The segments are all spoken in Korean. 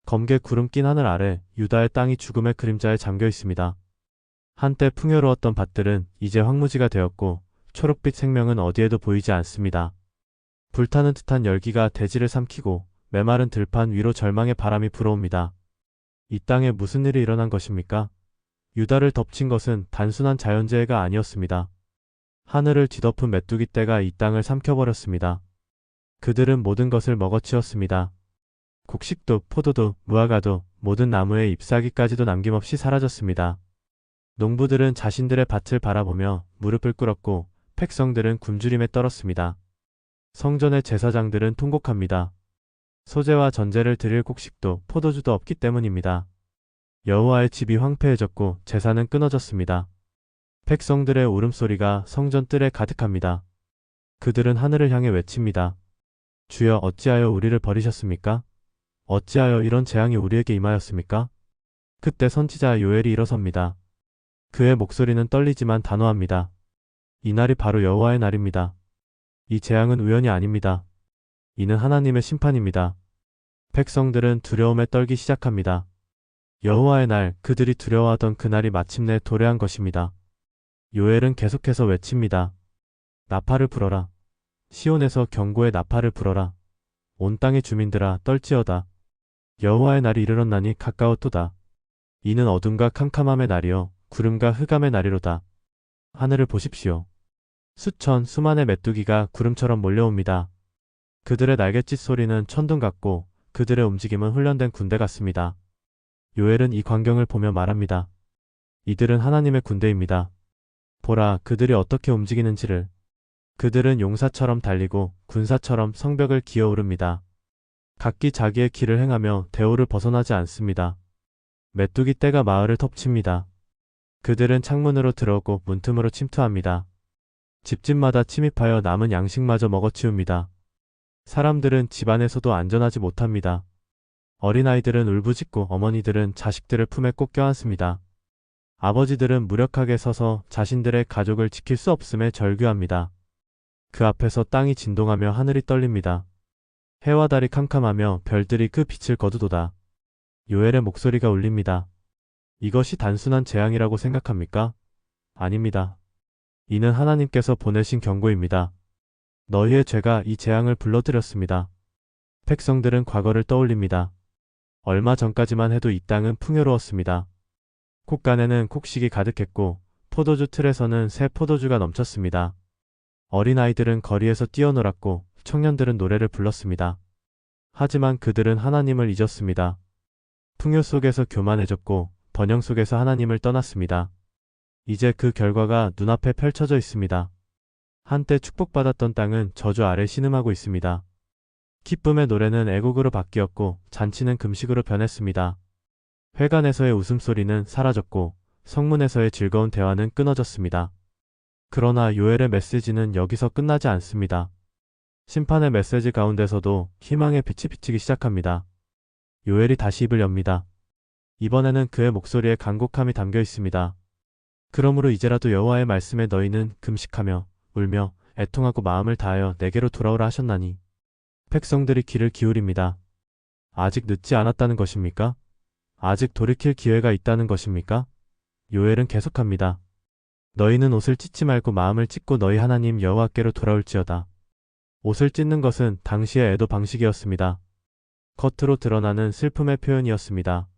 검게 구름 낀 하늘 아래 유다의 땅이 죽음의 그림자에 잠겨 있습니다. 한때 풍요로웠던 밭들은 이제 황무지가 되었고 초록빛 생명은 어디에도 보이지 않습니다. 불타는 듯한 열기가 대지를 삼키고 메마른 들판 위로 절망의 바람이 불어옵니다. 이 땅에 무슨 일이 일어난 것입니까? 유다를 덮친 것은 단순한 자연재해가 아니었습니다. 하늘을 뒤덮은 메뚜기 떼가 이 땅을 삼켜버렸습니다. 그들은 모든 것을 먹어치웠습니다. 곡식도, 포도도, 무화과도, 모든 나무의 잎사귀까지도 남김없이 사라졌습니다. 농부들은 자신들의 밭을 바라보며 무릎을 꿇었고 백성들은 굶주림에 떨었습니다. 성전의 제사장들은 통곡합니다. 소제와 전제를 드릴 곡식도 포도주도 없기 때문입니다. 여호와의 집이 황폐해졌고 제사는 끊어졌습니다. 백성들의 울음소리가 성전 뜰에 가득합니다. 그들은 하늘을 향해 외칩니다. 주여 어찌하여 우리를 버리셨습니까? 어찌하여 이런 재앙이 우리에게 임하였습니까? 그때 선지자 요엘이 일어섭니다. 그의 목소리는 떨리지만 단호합니다. 이날이 바로 여호와의 날입니다. 이 재앙은 우연이 아닙니다. 이는 하나님의 심판입니다. 백성들은 두려움에 떨기 시작합니다. 여호와의 날, 그들이 두려워하던 그날이 마침내 도래한 것입니다. 요엘은 계속해서 외칩니다. 나팔을 불어라. 시온에서 경고의 나팔을 불어라. 온 땅의 주민들아 떨지어다. 여호와의 날이 이르렀나니 가까웠도다. 이는 어둠과 캄캄함의 날이요 구름과 흑암의 날이로다. 하늘을 보십시오. 수천 수만의 메뚜기가 구름처럼 몰려옵니다. 그들의 날갯짓 소리는 천둥 같고 그들의 움직임은 훈련된 군대 같습니다. 요엘은 이 광경을 보며 말합니다. 이들은 하나님의 군대입니다. 보라, 그들이 어떻게 움직이는지를. 그들은 용사처럼 달리고 군사처럼 성벽을 기어오릅니다. 각기 자기의 길을 행하며 대오를 벗어나지 않습니다. 메뚜기 떼가 마을을 덮칩니다. 그들은 창문으로 들어오고 문틈으로 침투합니다. 집집마다 침입하여 남은 양식마저 먹어치웁니다. 사람들은 집안에서도 안전하지 못합니다. 어린아이들은 울부짖고 어머니들은 자식들을 품에 꼭 껴안습니다. 아버지들은 무력하게 서서 자신들의 가족을 지킬 수 없음에 절규합니다. 그 앞에서 땅이 진동하며 하늘이 떨립니다. 해와 달이 캄캄하며 별들이 그 빛을 거두도다. 요엘의 목소리가 울립니다. 이것이 단순한 재앙이라고 생각합니까? 아닙니다. 이는 하나님께서 보내신 경고입니다. 너희의 죄가 이 재앙을 불러들였습니다. 백성들은 과거를 떠올립니다. 얼마 전까지만 해도 이 땅은 풍요로웠습니다. 콧간에는 곡식이 가득했고 포도주 틀에서는 새 포도주가 넘쳤습니다. 어린아이들은 거리에서 뛰어놀았고 청년들은 노래를 불렀습니다. 하지만 그들은 하나님을 잊었습니다. 풍요 속에서 교만해졌고 번영 속에서 하나님을 떠났습니다. 이제 그 결과가 눈앞에 펼쳐져 있습니다. 한때 축복받았던 땅은 저주 아래 신음하고 있습니다. 기쁨의 노래는 애곡으로 바뀌었고 잔치는 금식으로 변했습니다. 회관에서의 웃음소리는 사라졌고 성문에서의 즐거운 대화는 끊어졌습니다. 그러나 요엘의 메시지는 여기서 끝나지 않습니다. 심판의 메시지 가운데서도 희망의 빛이 비치기 시작합니다. 요엘이 다시 입을 엽니다. 이번에는 그의 목소리에 간곡함이 담겨 있습니다. 그러므로 이제라도 여호와의 말씀에 너희는 금식하며 울며 애통하고 마음을 다하여 내게로 돌아오라 하셨나니. 백성들이 귀를 기울입니다. 아직 늦지 않았다는 것입니까? 아직 돌이킬 기회가 있다는 것입니까? 요엘은 계속합니다. 너희는 옷을 찢지 말고 마음을 찢고 너희 하나님 여호와께로 돌아올지어다. 옷을 찢는 것은 당시의 애도 방식이었습니다. 겉으로 드러나는 슬픔의 표현이었습니다.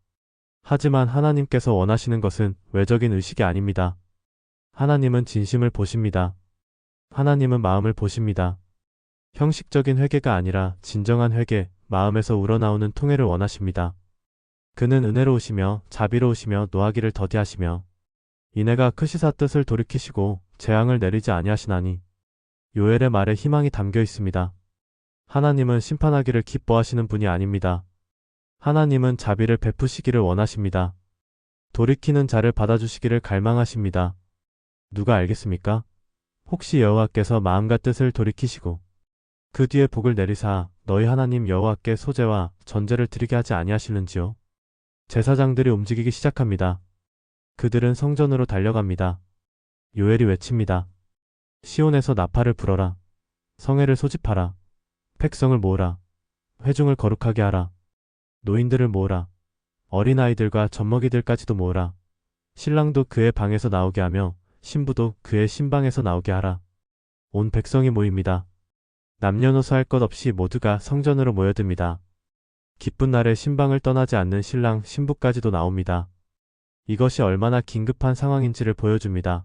하지만 하나님께서 원하시는 것은 외적인 의식이 아닙니다. 하나님은 진심을 보십니다. 하나님은 마음을 보십니다. 형식적인 회개가 아니라 진정한 회개, 마음에서 우러나오는 통회를 원하십니다. 그는 은혜로우시며 자비로우시며 노하기를 더디하시며 이내가 크시사 뜻을 돌이키시고 재앙을 내리지 아니하시나니. 요엘의 말에 희망이 담겨 있습니다. 하나님은 심판하기를 기뻐하시는 분이 아닙니다. 하나님은 자비를 베푸시기를 원하십니다. 돌이키는 자를 받아주시기를 갈망하십니다. 누가 알겠습니까? 혹시 여호와께서 마음과 뜻을 돌이키시고 그 뒤에 복을 내리사 너희 하나님 여호와께 소제와 전제를 드리게 하지 아니하실는지요? 제사장들이 움직이기 시작합니다. 그들은 성전으로 달려갑니다. 요엘이 외칩니다. 시온에서 나팔을 불어라. 성회를 소집하라. 백성을 모으라. 회중을 거룩하게 하라. 노인들을 모으라. 어린아이들과 젖먹이들까지도 모으라. 신랑도 그의 방에서 나오게 하며 신부도 그의 신방에서 나오게 하라. 온 백성이 모입니다. 남녀노소 할 것 없이 모두가 성전으로 모여듭니다. 기쁜 날에 신방을 떠나지 않는 신랑, 신부까지도 나옵니다. 이것이 얼마나 긴급한 상황인지를 보여줍니다.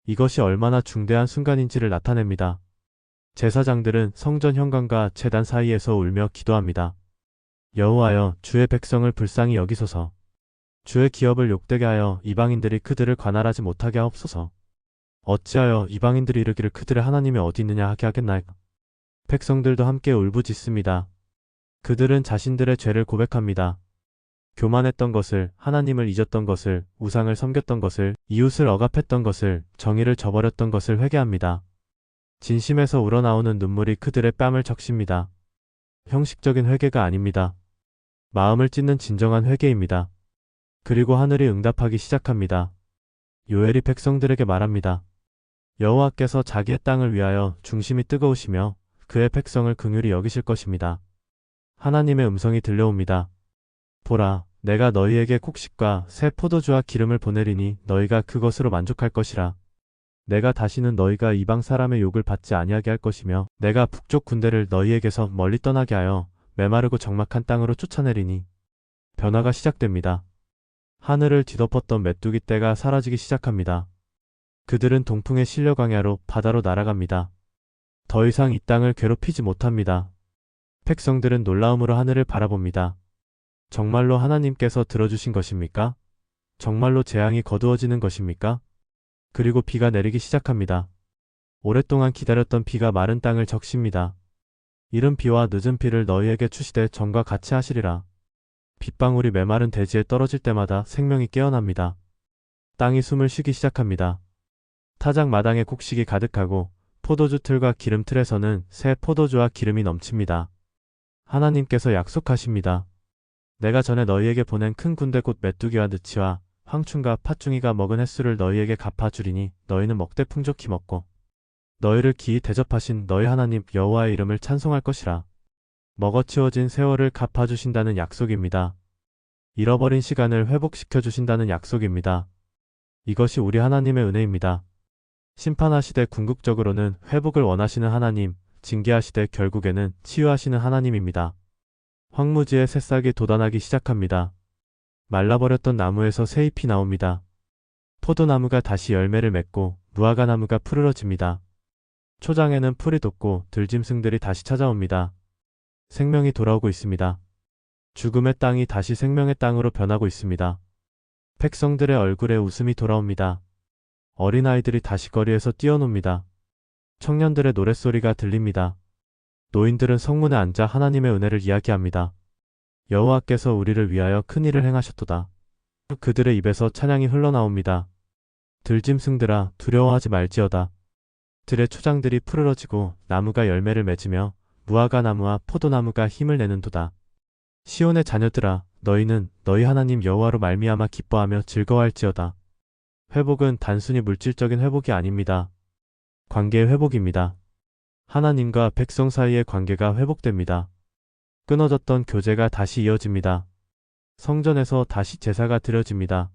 이것이 얼마나 중대한 순간인지를 나타냅니다. 제사장들은 성전 현관과 제단 사이에서 울며 기도합니다. 여호와여, 주의 백성을 불쌍히 여기소서. 주의 기업을 욕되게 하여 이방인들이 그들을 관할하지 못하게 하옵소서. 어찌하여 이방인들이 이르기를 그들의 하나님이 어디 있느냐 하게 하겠나이까. 백성들도 함께 울부짖습니다. 그들은 자신들의 죄를 고백합니다. 교만했던 것을, 하나님을 잊었던 것을, 우상을 섬겼던 것을, 이웃을 억압했던 것을, 정의를 저버렸던 것을 회개합니다. 진심에서 우러나오는 눈물이 그들의 뺨을 적십니다. 형식적인 회개가 아닙니다. 마음을 찢는 진정한 회개입니다. 그리고 하늘이 응답하기 시작합니다. 요엘이 백성들에게 말합니다. 여호와께서 자기의 땅을 위하여 중심이 뜨거우시며 그의 백성을 긍휼히 여기실 것입니다. 하나님의 음성이 들려옵니다. 보라, 내가 너희에게 곡식과 새 포도주와 기름을 보내리니 너희가 그것으로 만족할 것이라. 내가 다시는 너희가 이방 사람의 욕을 받지 아니하게 할 것이며 내가 북쪽 군대를 너희에게서 멀리 떠나게 하여 메마르고 적막한 땅으로 쫓아내리니. 변화가 시작됩니다. 하늘을 뒤덮었던 메뚜기 떼가 사라지기 시작합니다. 그들은 동풍에 실려 광야로 바다로 날아갑니다. 더 이상 이 땅을 괴롭히지 못합니다. 백성들은 놀라움으로 하늘을 바라봅니다. 정말로 하나님께서 들어주신 것입니까? 정말로 재앙이 거두어지는 것입니까? 그리고 비가 내리기 시작합니다. 오랫동안 기다렸던 비가 마른 땅을 적십니다. 이른 비와 늦은 비를 너희에게 주시되 전과 같이 하시리라. 빗방울이 메마른 대지에 떨어질 때마다 생명이 깨어납니다. 땅이 숨을 쉬기 시작합니다. 타작 마당에 곡식이 가득하고 포도주 틀과 기름 틀에서는 새 포도주와 기름이 넘칩니다. 하나님께서 약속하십니다. 내가 전에 너희에게 보낸 큰 군대 곧 메뚜기와 느치와 황충과 팥중이가 먹은 횟수를 너희에게 갚아주리니 너희는 먹되 풍족히 먹고 너희를 기이 대접하신 너희 하나님 여호와의 이름을 찬송할 것이라. 먹어치워진 세월을 갚아주신다는 약속입니다. 잃어버린 시간을 회복시켜주신다는 약속입니다. 이것이 우리 하나님의 은혜입니다. 심판하시되 궁극적으로는 회복을 원하시는 하나님, 징계하시되 결국에는 치유하시는 하나님입니다. 황무지에 새싹이 돋아나기 시작합니다. 말라버렸던 나무에서 새 잎이 나옵니다. 포도나무가 다시 열매를 맺고 무화과 나무가 푸르러집니다. 초장에는 풀이 돋고 들짐승들이 다시 찾아옵니다. 생명이 돌아오고 있습니다. 죽음의 땅이 다시 생명의 땅으로 변하고 있습니다. 백성들의 얼굴에 웃음이 돌아옵니다. 어린아이들이 다시 거리에서 뛰어놉니다. 청년들의 노랫소리가 들립니다. 노인들은 성문에 앉아 하나님의 은혜를 이야기합니다. 여호와께서 우리를 위하여 큰 일을 행하셨도다. 그들의 입에서 찬양이 흘러나옵니다. 들짐승들아, 두려워하지 말지어다. 들의 초장들이 푸르러지고 나무가 열매를 맺으며 무화과 나무와 포도나무가 힘을 내는도다. 시온의 자녀들아, 너희는 너희 하나님 여호와로 말미암아 기뻐하며 즐거워할지어다. 회복은 단순히 물질적인 회복이 아닙니다. 관계의 회복입니다. 하나님과 백성 사이의 관계가 회복됩니다. 끊어졌던 교제가 다시 이어집니다. 성전에서 다시 제사가 드려집니다.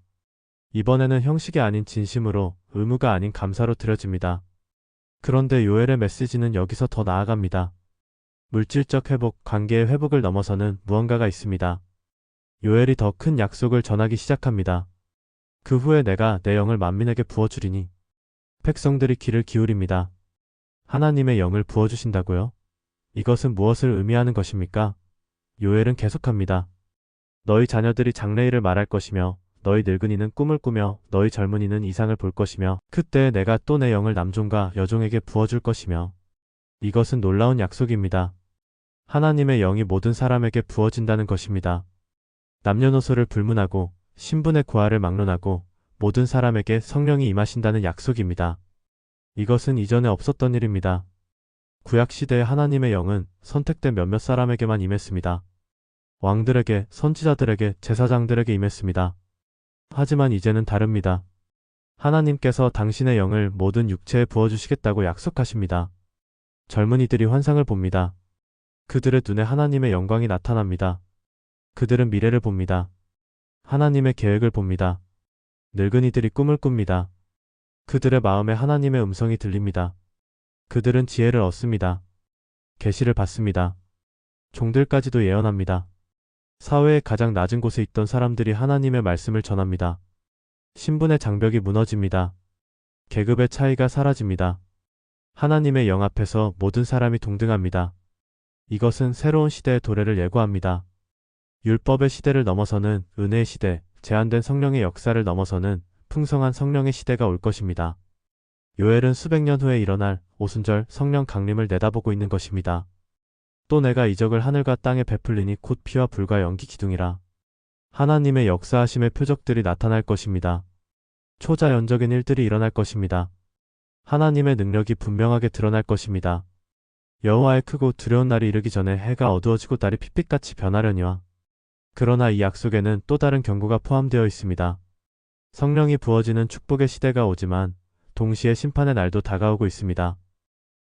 이번에는 형식이 아닌 진심으로, 의무가 아닌 감사로 드려집니다. 그런데 요엘의 메시지는 여기서 더 나아갑니다. 물질적 회복, 관계의 회복을 넘어서는 무언가가 있습니다. 요엘이 더 큰 약속을 전하기 시작합니다. 그 후에 내가 내 영을 만민에게 부어주리니. 백성들이 귀를 기울입니다. 하나님의 영을 부어주신다고요? 이것은 무엇을 의미하는 것입니까? 요엘은 계속합니다. 너희 자녀들이 장래일을 말할 것이며 너희 늙은이는 꿈을 꾸며 너희 젊은이는 이상을 볼 것이며 그때 내가 또 내 영을 남종과 여종에게 부어줄 것이며. 이것은 놀라운 약속입니다. 하나님의 영이 모든 사람에게 부어진다는 것입니다. 남녀노소를 불문하고 신분의 고하를 막론하고 모든 사람에게 성령이 임하신다는 약속입니다. 이것은 이전에 없었던 일입니다. 구약시대의 하나님의 영은 선택된 몇몇 사람에게만 임했습니다. 왕들에게, 선지자들에게, 제사장들에게 임했습니다. 하지만 이제는 다릅니다. 하나님께서 당신의 영을 모든 육체에 부어주시겠다고 약속하십니다. 젊은이들이 환상을 봅니다. 그들의 눈에 하나님의 영광이 나타납니다. 그들은 미래를 봅니다. 하나님의 계획을 봅니다. 늙은이들이 꿈을 꿉니다. 그들의 마음에 하나님의 음성이 들립니다. 그들은 지혜를 얻습니다. 계시를 받습니다. 종들까지도 예언합니다. 사회의 가장 낮은 곳에 있던 사람들이 하나님의 말씀을 전합니다. 신분의 장벽이 무너집니다. 계급의 차이가 사라집니다. 하나님의 영 앞에서 모든 사람이 동등합니다. 이것은 새로운 시대의 도래를 예고합니다. 율법의 시대를 넘어서는 은혜의 시대, 제한된 성령의 역사를 넘어서는 풍성한 성령의 시대가 올 것입니다. 요엘은 수백 년 후에 일어날 오순절 성령 강림을 내다보고 있는 것입니다. 또 내가 이적을 하늘과 땅에 베풀리니 곧 피와 불과 연기 기둥이라. 하나님의 역사하심의 표적들이 나타날 것입니다. 초자연적인 일들이 일어날 것입니다. 하나님의 능력이 분명하게 드러날 것입니다. 여호와의 크고 두려운 날이 이르기 전에 해가 어두워지고 달이 핏빛같이 변하려니와. 그러나 이 약속에는 또 다른 경고가 포함되어 있습니다. 성령이 부어지는 축복의 시대가 오지만 동시에 심판의 날도 다가오고 있습니다.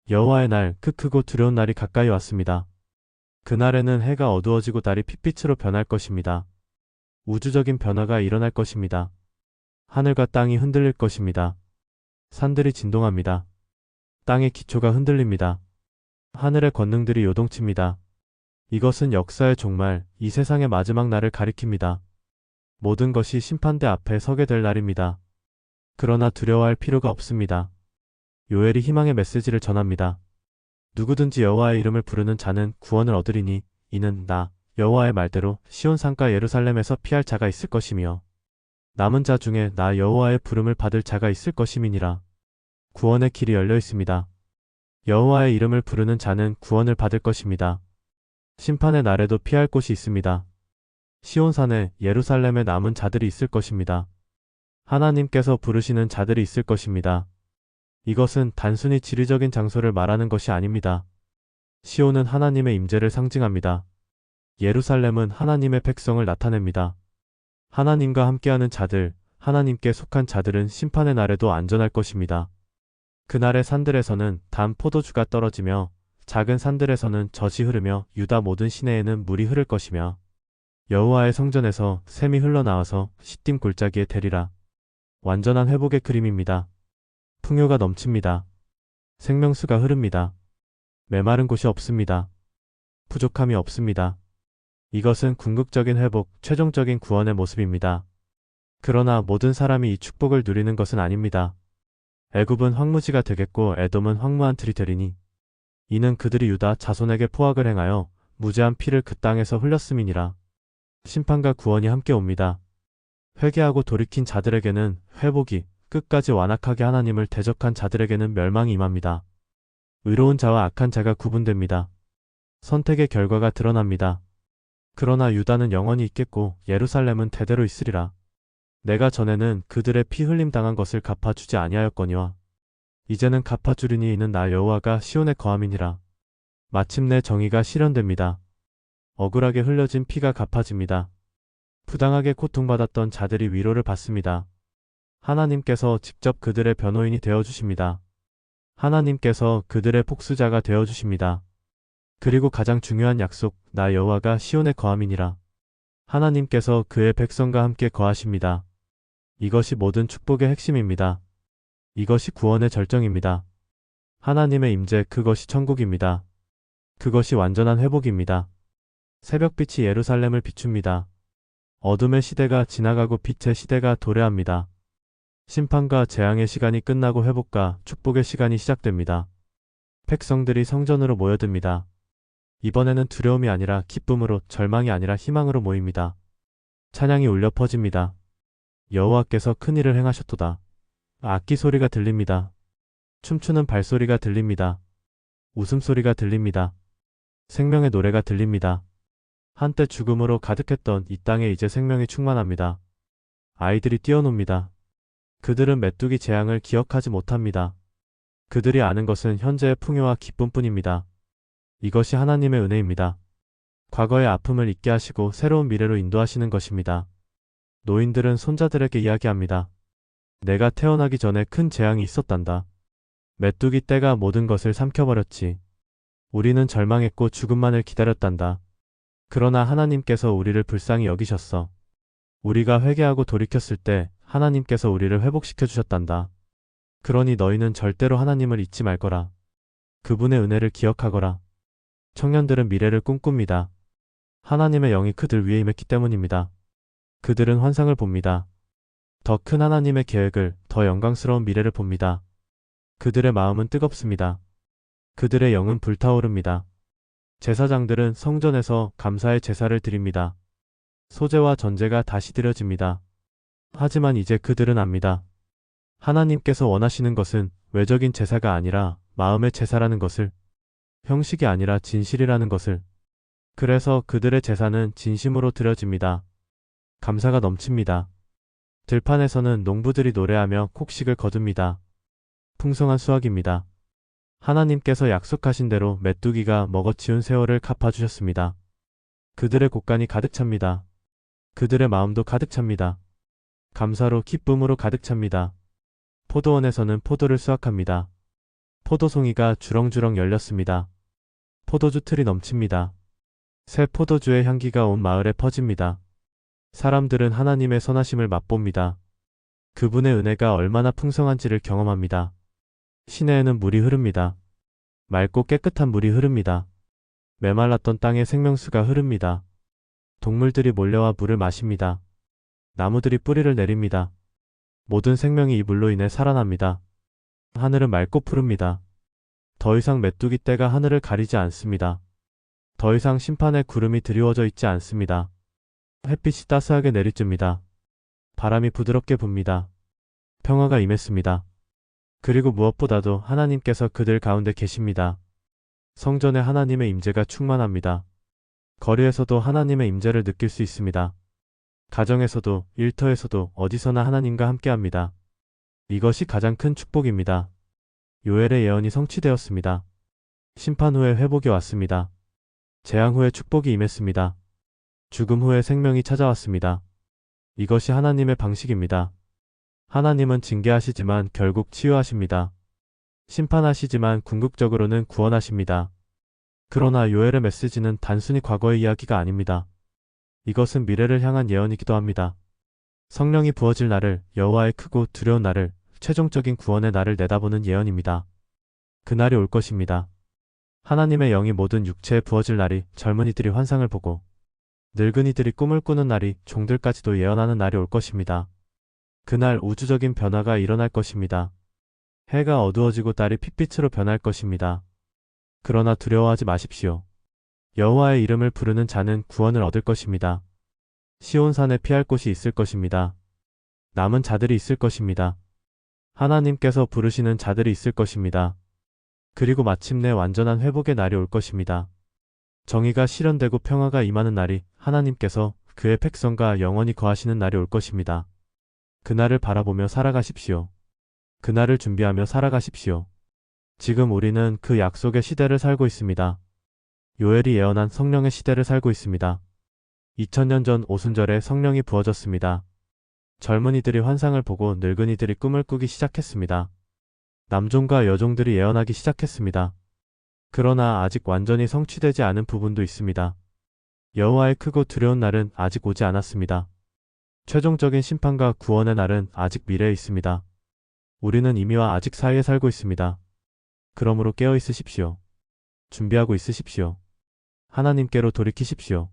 여호와의 날, 그 크고 두려운 날이 가까이 왔습니다. 그날에는 해가 어두워지고 달이 핏빛으로 변할 것입니다. 우주적인 변화가 일어날 것입니다. 하늘과 땅이 흔들릴 것입니다. 산들이 진동합니다. 땅의 기초가 흔들립니다. 하늘의 권능들이 요동칩니다. 이것은 역사의 종말, 이 세상의 마지막 날을 가리킵니다. 모든 것이 심판대 앞에 서게 될 날입니다. 그러나 두려워할 필요가 없습니다. 요엘이 희망의 메시지를 전합니다. 누구든지 여호와의 이름을 부르는 자는 구원을 얻으리니 이는 나 여호와의 말대로 시온 산과 예루살렘에서 피할 자가 있을 것이며 남은 자 중에 나 여호와의 부름을 받을 자가 있을 것임이니라. 구원의 길이 열려 있습니다. 여호와의 이름을 부르는 자는 구원을 받을 것입니다. 심판의 날에도 피할 곳이 있습니다. 시온산에 예루살렘에 남은 자들이 있을 것입니다. 하나님께서 부르시는 자들이 있을 것입니다. 이것은 단순히 지리적인 장소를 말하는 것이 아닙니다. 시온은 하나님의 임재를 상징합니다. 예루살렘은 하나님의 백성을 나타냅니다. 하나님과 함께하는 자들, 하나님께 속한 자들은 심판의 날에도 안전할 것입니다. 그날의 산들에서는 단 포도주가 떨어지며 작은 산들에서는 젖이 흐르며 유다 모든 시내에는 물이 흐를 것이며 여호와의 성전에서 샘이 흘러나와서 시딤 골짜기에 대리라. 완전한 회복의 그림입니다. 풍요가 넘칩니다. 생명수가 흐릅니다. 메마른 곳이 없습니다. 부족함이 없습니다. 이것은 궁극적인 회복, 최종적인 구원의 모습입니다. 그러나 모든 사람이 이 축복을 누리는 것은 아닙니다. 애굽은 황무지가 되겠고 에돔은 황무한 들이 되리니 이는 그들이 유다 자손에게 포악을 행하여 무죄한 피를 그 땅에서 흘렸음이니라. 심판과 구원이 함께 옵니다. 회개하고 돌이킨 자들에게는 회복이, 끝까지 완악하게 하나님을 대적한 자들에게는 멸망이 임합니다. 의로운 자와 악한 자가 구분됩니다. 선택의 결과가 드러납니다. 그러나 유다는 영원히 있겠고 예루살렘은 대대로 있으리라. 내가 전에는 그들의 피 흘림 당한 것을 갚아주지 아니하였거니와 이제는 갚아주리니 이는 나 여호와가 시온에 거함이니라. 마침내 정의가 실현됩니다. 억울하게 흘려진 피가 갚아집니다. 부당하게 고통받았던 자들이 위로를 받습니다. 하나님께서 직접 그들의 변호인이 되어주십니다. 하나님께서 그들의 복수자가 되어주십니다. 그리고 가장 중요한 약속, 나 여호와가 시온에 거함이니라. 하나님께서 그의 백성과 함께 거하십니다. 이것이 모든 축복의 핵심입니다. 이것이 구원의 절정입니다. 하나님의 임재, 그것이 천국입니다. 그것이 완전한 회복입니다. 새벽빛이 예루살렘을 비춥니다. 어둠의 시대가 지나가고 빛의 시대가 도래합니다. 심판과 재앙의 시간이 끝나고 회복과 축복의 시간이 시작됩니다. 백성들이 성전으로 모여듭니다. 이번에는 두려움이 아니라 기쁨으로, 절망이 아니라 희망으로 모입니다. 찬양이 울려 퍼집니다. 여호와께서 큰 일을 행하셨도다. 악기 소리가 들립니다. 춤추는 발소리가 들립니다. 웃음소리가 들립니다. 생명의 노래가 들립니다. 한때 죽음으로 가득했던 이 땅에 이제 생명이 충만합니다. 아이들이 뛰어놉니다. 그들은 메뚜기 재앙을 기억하지 못합니다. 그들이 아는 것은 현재의 풍요와 기쁨뿐입니다. 이것이 하나님의 은혜입니다. 과거의 아픔을 잊게 하시고 새로운 미래로 인도하시는 것입니다. 노인들은 손자들에게 이야기합니다. 내가 태어나기 전에 큰 재앙이 있었단다. 메뚜기 떼가 모든 것을 삼켜버렸지. 우리는 절망했고 죽음만을 기다렸단다. 그러나 하나님께서 우리를 불쌍히 여기셨어. 우리가 회개하고 돌이켰을 때 하나님께서 우리를 회복시켜 주셨단다. 그러니 너희는 절대로 하나님을 잊지 말거라. 그분의 은혜를 기억하거라. 청년들은 미래를 꿈꿉니다. 하나님의 영이 그들 위에 임했기 때문입니다. 그들은 환상을 봅니다. 더 큰 하나님의 계획을, 더 영광스러운 미래를 봅니다. 그들의 마음은 뜨겁습니다. 그들의 영은 불타오릅니다. 제사장들은 성전에서 감사의 제사를 드립니다. 소제와 전제가 다시 드려집니다. 하지만 이제 그들은 압니다. 하나님께서 원하시는 것은 외적인 제사가 아니라 마음의 제사라는 것을, 형식이 아니라 진실이라는 것을. 그래서 그들의 제사는 진심으로 드려집니다. 감사가 넘칩니다. 들판에서는 농부들이 노래하며 곡식을 거둡니다. 풍성한 수확입니다. 하나님께서 약속하신 대로 메뚜기가 먹어치운 세월을 갚아주셨습니다. 그들의 곳간이 가득 찹니다. 그들의 마음도 가득 찹니다. 감사로 기쁨으로 가득 찹니다. 포도원에서는 포도를 수확합니다. 포도송이가 주렁주렁 열렸습니다. 포도주 틀이 넘칩니다. 새 포도주의 향기가 온 마을에 퍼집니다. 사람들은 하나님의 선하심을 맛봅니다. 그분의 은혜가 얼마나 풍성한지를 경험합니다. 시내에는 물이 흐릅니다. 맑고 깨끗한 물이 흐릅니다. 메말랐던 땅에 생명수가 흐릅니다. 동물들이 몰려와 물을 마십니다. 나무들이 뿌리를 내립니다. 모든 생명이 이 물로 인해 살아납니다. 하늘은 맑고 푸릅니다. 더 이상 메뚜기 떼가 하늘을 가리지 않습니다. 더 이상 심판의 구름이 드리워져 있지 않습니다. 햇빛이 따스하게 내리쬐니다. 바람이 부드럽게 붑니다. 평화가 임했습니다. 그리고 무엇보다도 하나님께서 그들 가운데 계십니다. 성전에 하나님의 임재가 충만합니다. 거리에서도 하나님의 임재를 느낄 수 있습니다. 가정에서도, 일터에서도 어디서나 하나님과 함께합니다. 이것이 가장 큰 축복입니다. 요엘의 예언이 성취되었습니다. 심판 후에 회복이 왔습니다. 재앙 후에 축복이 임했습니다. 죽음 후에 생명이 찾아왔습니다. 이것이 하나님의 방식입니다. 하나님은 징계하시지만 결국 치유하십니다. 심판하시지만 궁극적으로는 구원하십니다. 그러나 요엘의 메시지는 단순히 과거의 이야기가 아닙니다. 이것은 미래를 향한 예언이기도 합니다. 성령이 부어질 날을, 여호와의 크고 두려운 날을, 최종적인 구원의 날을 내다보는 예언입니다. 그날이 올 것입니다. 하나님의 영이 모든 육체에 부어질 날이, 젊은이들이 환상을 보고 늙은이들이 꿈을 꾸는 날이, 종들까지도 예언하는 날이 올 것입니다. 그날 우주적인 변화가 일어날 것입니다. 해가 어두워지고 달이 핏빛으로 변할 것입니다. 그러나 두려워하지 마십시오. 여호와의 이름을 부르는 자는 구원을 얻을 것입니다. 시온산에 피할 곳이 있을 것입니다. 남은 자들이 있을 것입니다. 하나님께서 부르시는 자들이 있을 것입니다. 그리고 마침내 완전한 회복의 날이 올 것입니다. 정의가 실현되고 평화가 임하는 날이, 하나님께서 그의 백성과 영원히 거하시는 날이 올 것입니다. 그날을 바라보며 살아가십시오. 그날을 준비하며 살아가십시오. 지금 우리는 그 약속의 시대를 살고 있습니다. 요엘이 예언한 성령의 시대를 살고 있습니다. 2000년 전 오순절에 성령이 부어졌습니다. 젊은이들이 환상을 보고 늙은이들이 꿈을 꾸기 시작했습니다. 남종과 여종들이 예언하기 시작했습니다. 그러나 아직 완전히 성취되지 않은 부분도 있습니다. 여호와의 크고 두려운 날은 아직 오지 않았습니다. 최종적인 심판과 구원의 날은 아직 미래에 있습니다. 우리는 이미와 아직 사이에 살고 있습니다. 그러므로 깨어 있으십시오. 준비하고 있으십시오. 하나님께로 돌이키십시오.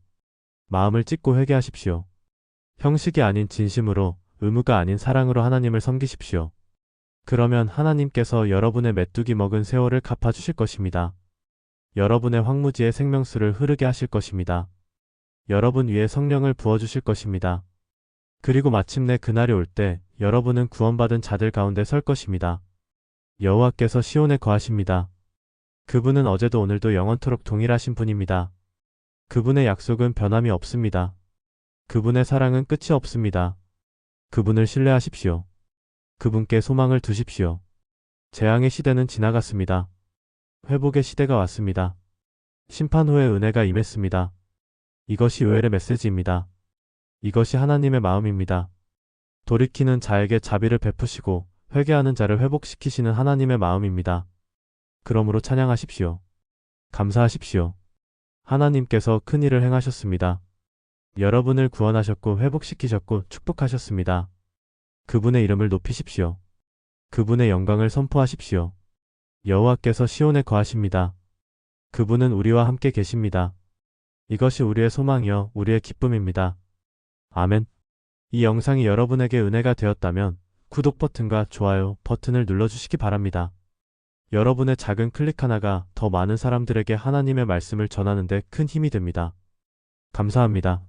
마음을 찢고 회개하십시오. 형식이 아닌 진심으로, 의무가 아닌 사랑으로 하나님을 섬기십시오. 그러면 하나님께서 여러분의 메뚜기 먹은 세월을 갚아주실 것입니다. 여러분의 황무지에 생명수를 흐르게 하실 것입니다. 여러분 위에 성령을 부어주실 것입니다. 그리고 마침내 그날이 올 때 여러분은 구원받은 자들 가운데 설 것입니다. 여호와께서 시온에 거하십니다. 그분은 어제도 오늘도 영원토록 동일하신 분입니다. 그분의 약속은 변함이 없습니다. 그분의 사랑은 끝이 없습니다. 그분을 신뢰하십시오. 그분께 소망을 두십시오. 재앙의 시대는 지나갔습니다. 회복의 시대가 왔습니다. 심판 후에 은혜가 임했습니다. 이것이 요엘의 메시지입니다. 이것이 하나님의 마음입니다. 돌이키는 자에게 자비를 베푸시고 회개하는 자를 회복시키시는 하나님의 마음입니다. 그러므로 찬양하십시오. 감사하십시오. 하나님께서 큰 일을 행하셨습니다. 여러분을 구원하셨고 회복시키셨고 축복하셨습니다. 그분의 이름을 높이십시오. 그분의 영광을 선포하십시오. 여호와께서 시온에 거하십니다. 그분은 우리와 함께 계십니다. 이것이 우리의 소망이요 우리의 기쁨입니다. 아멘. 이 영상이 여러분에게 은혜가 되었다면 구독 버튼과 좋아요 버튼을 눌러주시기 바랍니다. 여러분의 작은 클릭 하나가 더 많은 사람들에게 하나님의 말씀을 전하는 데 큰 힘이 됩니다. 감사합니다.